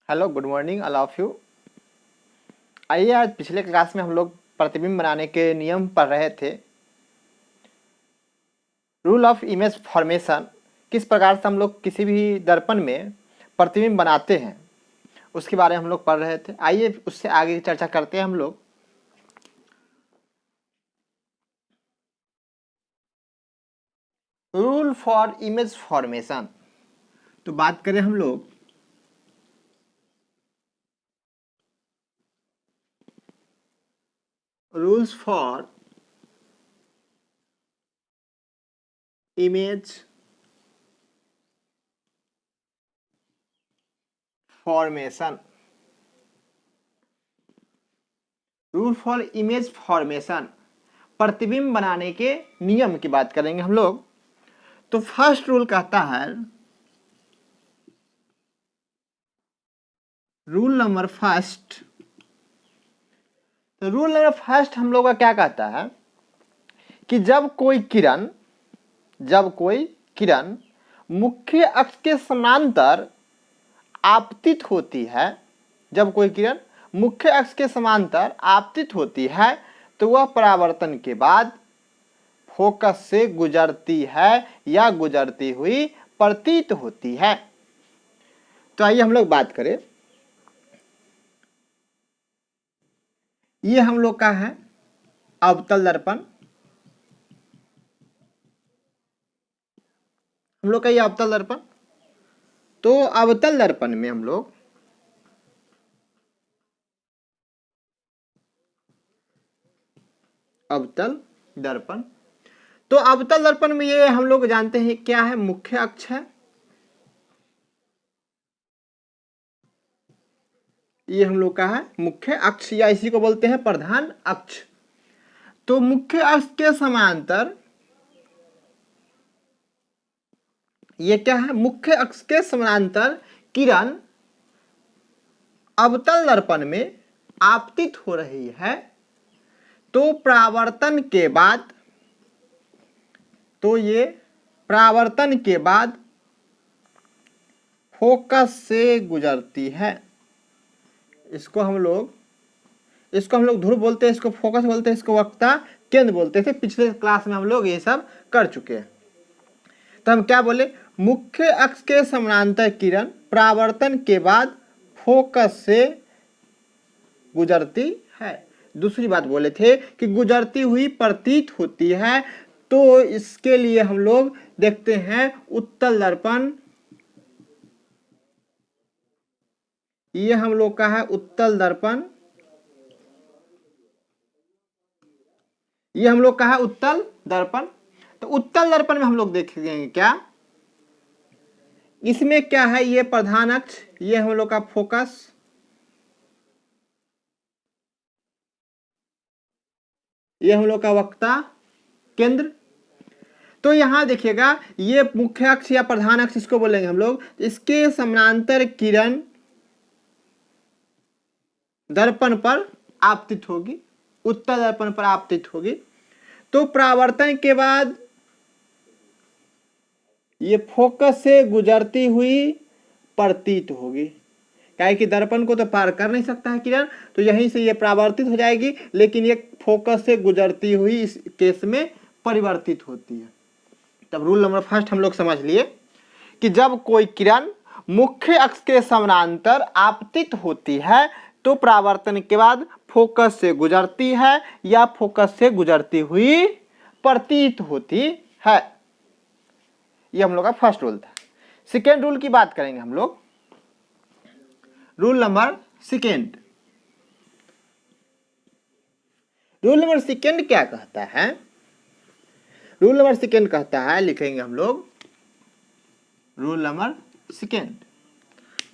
Hello, good morning all of you. आइए, आज पिछले क्लास में हम लोग प्रतिबिंब बनाने के नियम पढ़ रहे थे। रूल ऑफ इमेज फॉर्मेशन, किस प्रकार से हम लोग किसी भी दर्पण में प्रतिबिंब बनाते हैं उसके बारे में हम लोग पढ़ रहे थे। आइए उससे आगे की चर्चा करते हैं हम लोग। रूल फॉर इमेज फॉर्मेशन, तो बात करें हम लोग rules for image formation. Rule for image formation, प्रतिबिंब बनाने के नियम की बात करेंगे हम लोग। तो फर्स्ट रूल कहता है, रूल नंबर फर्स्ट। तो रूल नंबर फर्स्ट हम लोग का क्या कहता है कि जब कोई किरण मुख्य अक्ष के समांतर आपतित होती है, जब कोई किरण मुख्य अक्ष के समांतर आपतित होती है तो वह परावर्तन के बाद फोकस से गुजरती है या गुजरती हुई प्रतीत होती है। तो आइए हम लोग बात करें। ये हम लोग का है अवतल दर्पण। हम लोग का ये अवतल दर्पण। तो अवतल दर्पण में हम लोग अवतल दर्पण, तो अवतल दर्पण में ये हम लोग जानते हैं क्या है, मुख्य अक्ष है। ये हम लोग का है मुख्य अक्ष या इसी को बोलते हैं प्रधान अक्ष। तो मुख्य अक्ष के समांतर ये क्या है, मुख्य अक्ष के समांतर किरण अवतल दर्पण में आपतित हो रही है। तो परावर्तन के बाद, तो ये परावर्तन के बाद फोकस से गुजरती है। इसको हम लोग ध्रुव बोलते हैं, इसको फोकस बोलते हैं, इसको वक्रता केंद्र बोलते थे। पिछले क्लास में हम लोग ये सब कर चुके हैं। तो हम क्या बोले, मुख्य अक्ष के समानांतर किरण परावर्तन के बाद फोकस से गुजरती है। दूसरी बात बोले थे कि गुजरती हुई प्रतीत होती है। तो इसके लिए हम लोग देखते हैं उत्तल दर्पण। ये हम लोग का है उत्तल दर्पण। ये हम लोग का है उत्तल दर्पण। तो उत्तल दर्पण में हम लोग देखेंगे क्या, इसमें क्या है, ये प्रधान अक्ष, ये हम लोग का फोकस, ये हम लोग का वक्रता केंद्र। तो यहां देखिएगा, ये मुख्य अक्ष या प्रधान अक्ष इसको बोलेंगे हम लोग। इसके समानांतर किरण दर्पण पर आपतित होगी, उत्तल दर्पण पर आपतित होगी। तो परावर्तन के बाद ये फोकस से गुजरती हुई प्रतीत होगी। क्या है कि दर्पण को तो पार कर नहीं सकता है किरण, तो यहीं से ये परावर्तित हो जाएगी, लेकिन ये फोकस से गुजरती हुई इस केस में परिवर्तित होती है। तब रूल नंबर फर्स्ट हम लोग समझ लिए कि जब कोई किरण मुख्य अक्ष के समानांतर आपतित होती है तो परावर्तन के बाद फोकस से गुजरती है या फोकस से गुजरती हुई प्रतीत होती है। ये हम लोग का फर्स्ट रूल था। सेकेंड रूल की बात करेंगे हम लोग। Rule number second. Rule number second क्या कहता है, रूल नंबर सेकेंड कहता है, लिखेंगे हम लोग रूल नंबर सेकेंड।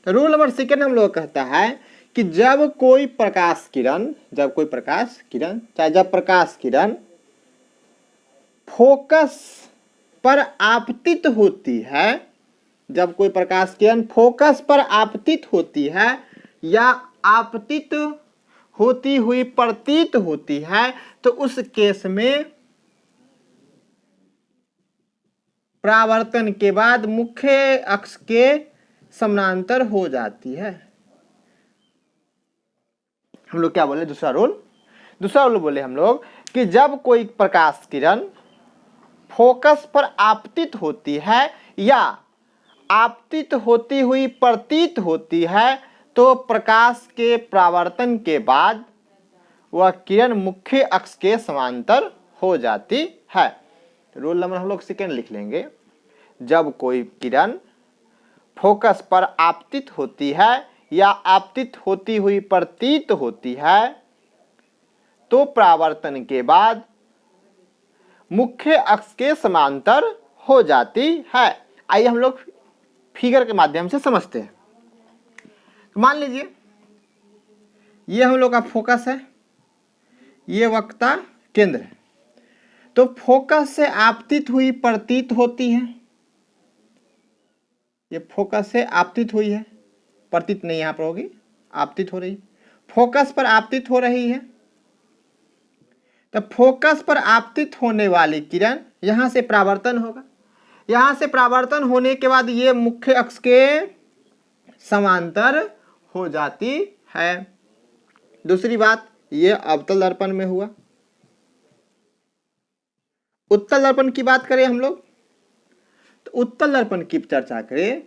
तो रूल नंबर सेकेंड हम लोग कहता है कि जब कोई प्रकाश किरण चाहे जब प्रकाश किरण फोकस पर आपतित होती है, जब कोई प्रकाश किरण फोकस पर आपतित होती है या आपतित होती हुई प्रतीत होती है, तो उस केस में परावर्तन के बाद मुख्य अक्ष के समानांतर हो जाती है। हम लोग क्या बोले, दूसरा रूल बोले हम लोग कि जब कोई प्रकाश किरण फोकस पर आपतित होती है या आपतित होती हुई प्रतीत होती है तो प्रकाश के परावर्तन के बाद वह किरण मुख्य अक्ष के समांतर हो जाती है। रूल नंबर हम लोग सेकेंड लिख लेंगे। जब कोई किरण फोकस पर आपतित होती है या आपतित होती हुई प्रतीत होती है तो परावर्तन के बाद मुख्य अक्ष के समांतर हो जाती है। आइए हम लोग फिगर के माध्यम से समझते हैं। तो मान लीजिए ये हम लोग का फोकस है, ये वक्ता केंद्र है, तो फोकस से आपतित हुई प्रतीत होती है, ये फोकस से आपतित हुई है, प्रतीत नहीं यहां पर होगी, आपतित हो रही, फोकस पर आपतित हो रही है। तो फोकस पर आपतित होने वाली किरण यहां से परावर्तन होगा, यहां से परावर्तन होने के बाद ये मुख्य अक्ष के समांतर हो जाती है। दूसरी बात, ये अवतल दर्पण में हुआ। उत्तल दर्पण की बात करें हम लोग, तो उत्तल दर्पण की चर्चा करें,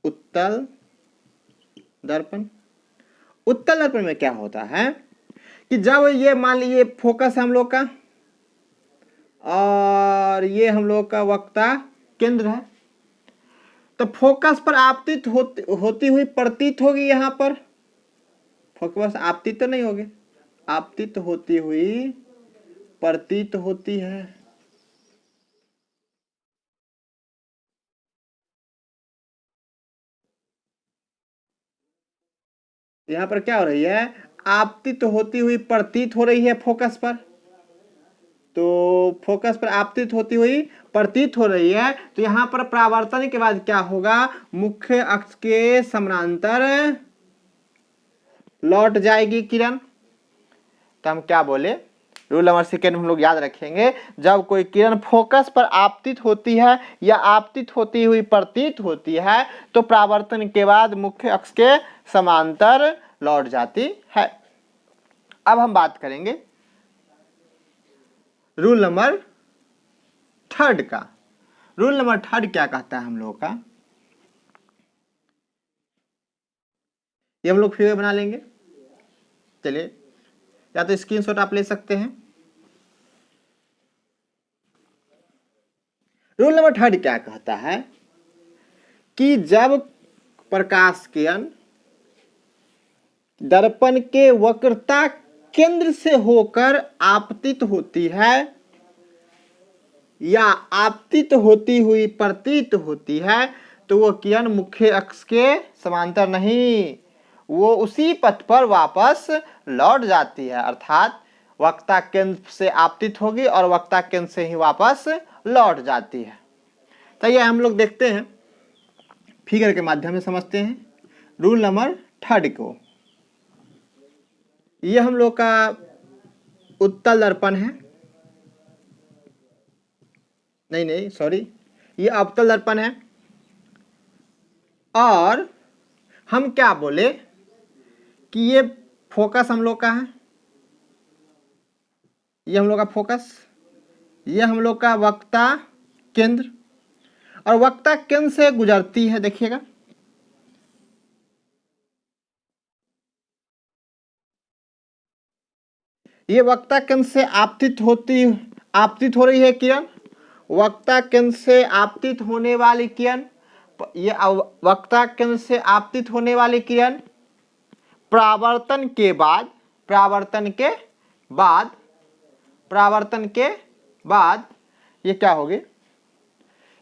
उत्तल दर्पण में क्या होता है कि जब ये मान लीजिए फोकस है हम लोग का और ये हम लोग का वक्ता केंद्र है, तो फोकस पर आपतित होती हुई प्रतीत होगी, यहां पर फोकस आपतित तो नहीं होगी, आपतित होती हुई प्रतीत होती है। यहां पर क्या हो रही है, आपतित होती हुई प्रतीत हो रही है फोकस पर, तो फोकस पर आपतित होती हुई प्रतीत हो रही है, तो यहां पर परावर्तन के बाद क्या होगा, मुख्य अक्ष के समानांतर लौट जाएगी किरण। तो हम क्या बोले, रूल नंबर सेकेंड हम लोग याद रखेंगे, जब कोई किरण फोकस पर आपतित होती है या आपतित होती हुई प्रतीत होती है तो परावर्तन के बाद मुख्य अक्ष के समांतर लौट जाती है। अब हम बात करेंगे रूल नंबर थर्ड का। रूल नंबर थर्ड क्या कहता है हम लोग का, ये हम लोग फिगर बना लेंगे। चलिए, या तो स्क्रीनशॉट आप ले सकते हैं। रूल नंबर थर्ड क्या कहता है कि जब प्रकाश किरण दर्पण के वक्रता केंद्र से होकर आपतित होती है या आपतित होती हुई प्रतीत होती है तो वो किरण मुख्य अक्ष के समांतर नहीं, वो उसी पथ पर वापस लौट जाती है, अर्थात वक्ता केंद्र से आपतित होगी और वक्ता केंद्र से ही वापस लौट जाती है। तो ये हम लोग देखते हैं, फिगर के माध्यम से समझते हैं रूल नंबर थर्ड को। ये हम लोग का उत्तल दर्पण है, नहीं सॉरी, ये अवतल दर्पण है। और हम क्या बोले कि ये फोकस हम लोग का है, ये हम लोग का फोकस, ये हम लोग का वक्ता केंद्र, और वक्ता केंद्र से गुजरती है, देखिएगा ये वक्ता केंद्र से आपतित हो रही है किरण, वक्ता केंद्र से आपतित होने वाली किरण, ये वक्ता केंद्र से आपतित होने वाली किरण परावर्तन के बाद ये क्या होगी,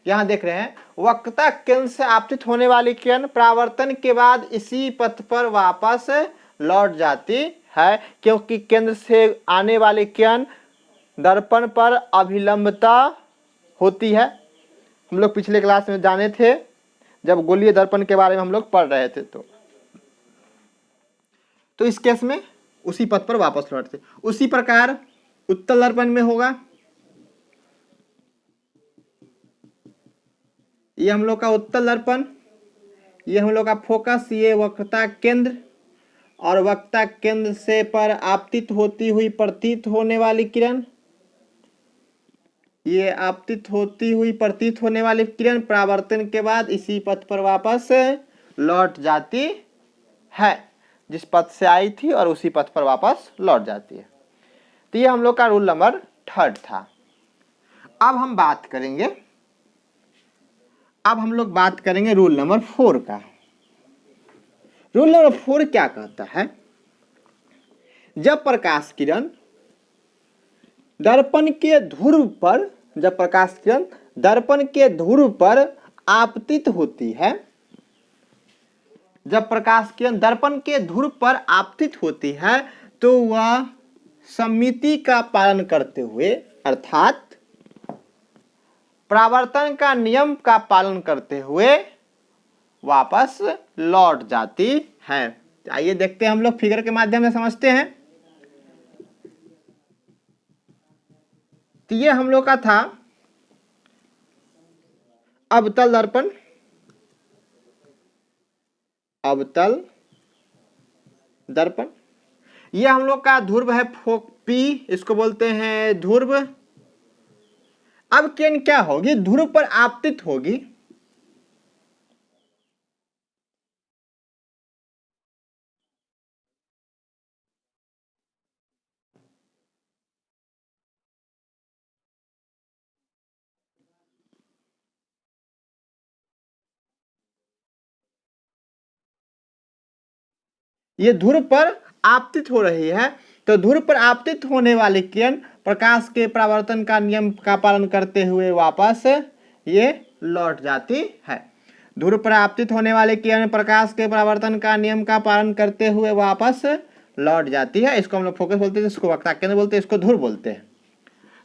यहां देख रहे हैं वक्ता केंद्र से आपतित होने वाली किरण परावर्तन के बाद इसी पथ पर वापस लौट जाती है, क्योंकि केंद्र से आने वाली किरण दर्पण पर अभिलंबता होती है। हम लोग पिछले क्लास में जाने थे जब गोलीय दर्पण के बारे में हम लोग पढ़ रहे थे, तो इस केस में उसी पथ पर वापस लौटते। उसी प्रकार उत्तल दर्पण में होगा, ये हम लोग का उत्तल दर्पण, ये हम लोग का फोकस, ये वक्रता केंद्र, और वक्रता केंद्र से पर आपतित होती हुई प्रतीत होने वाली किरण, ये आपतित होती हुई प्रतीत होने वाली किरण परावर्तन के बाद इसी पथ पर वापस लौट जाती है, जिस पथ से आई थी और उसी पथ पर वापस लौट जाती है। तो ये हम लोग का रूल नंबर 3 था। अब हम बात करेंगे रूल नंबर 4 का। रूल नंबर 4 क्या कहता है? जब प्रकाश किरण दर्पण के ध्रुव पर आपतित होती है, जब प्रकाश किरण दर्पण के ध्रुव पर आपतित होती है तो वह सममिति का पालन करते हुए, अर्थात परावर्तन का नियम का पालन करते हुए वापस लौट जाती है। आइए देखते हैं, हम लोग फिगर के माध्यम से समझते हैं। तो ये हम लोग का था अवतल दर्पण, ये हम लोग का ध्रुव है P, इसको बोलते हैं ध्रुव। अब किरण क्या होगी? ध्रुव पर आपतित होगी, ये ध्रुव पर आपतित हो रही है। तो ध्रुव पर आपतित होने वाली किरण प्रकाश के परावर्तन का नियम का पालन करते हुए वापस ये लौट जाती है। ध्रुव पर आपतित होने वाली किरण प्रकाश के परावर्तन का नियम का पालन करते हुए वापस लौट जाती है। इसको हम लोग फोकस बोलते हैं, इसको वक्रता केंद्र बोलते हैं, इसको ध्रुव बोलते हैं।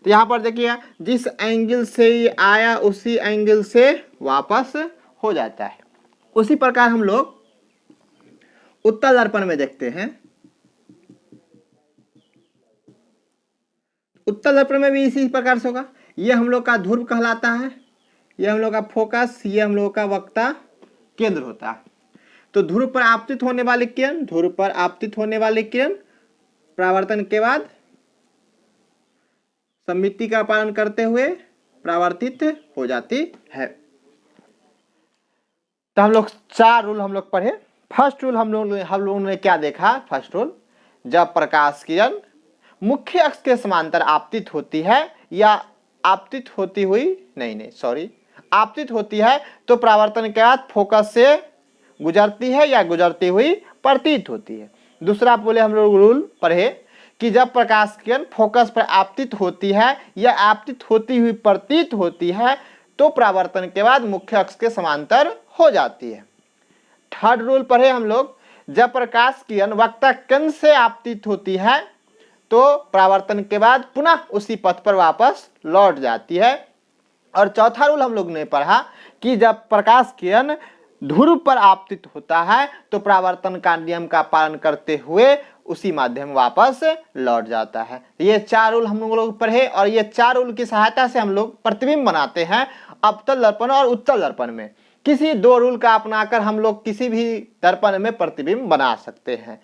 तो यहाँ पर देखिए, जिस एंगल से ये आया उसी एंगल से वापस हो जाता है। उसी प्रकार हम लोग उत्तल दर्पण में देखते हैं। उत्तल दर्पण में भी इसी प्रकार से होगा। ये हम लोग का ध्रुव कहलाता है, ये हम लोग का फोकस, ये हम लोग का वक्रता केंद्र होता है। तो ध्रुव पर आपतित होने वाली किरण परावर्तन के बाद सममिति का पालन करते हुए परावर्तित हो जाती है। तो हम लोग 4 रूल हम लोग पढ़े। फर्स्ट रूल हम लोगों ने क्या देखा? फर्स्ट रूल, जब प्रकाश किरण मुख्य अक्ष के समांतर आपतित होती है या आपतित होती है तो परावर्तन के बाद फोकस से गुजरती है या गुजरती हुई प्रतीत होती है। दूसरा बोले हम लोग रूल पढ़े कि जब प्रकाश किरण फोकस पर आपतित होती है या आपतित होती हुई प्रतीत होती है तो परावर्तन के बाद मुख्य अक्ष के समांतर हो जाती है। थर्ड रूल पढ़े हम लोग, जब प्रकाश किरण वक्रता केंद्र से आपतित होती है तो परावर्तन के बाद पुनः उसी पथ पर वापस लौट जाती है। और चौथा रूल हम लोग ने पढ़ा कि जब प्रकाश किरण ध्रुव पर आपतित होता है तो परावर्तन का नियम का पालन करते हुए उसी माध्यम वापस लौट जाता है। ये 4 रूल हम लोग पढ़े और ये 4 रूल की सहायता से हम लोग प्रतिबिंब बनाते हैं अवतल दर्पण और उत्तल दर्पण में। किसी 2 रूल का अपनाकर हम लोग किसी भी दर्पण में प्रतिबिंब बना सकते हैं।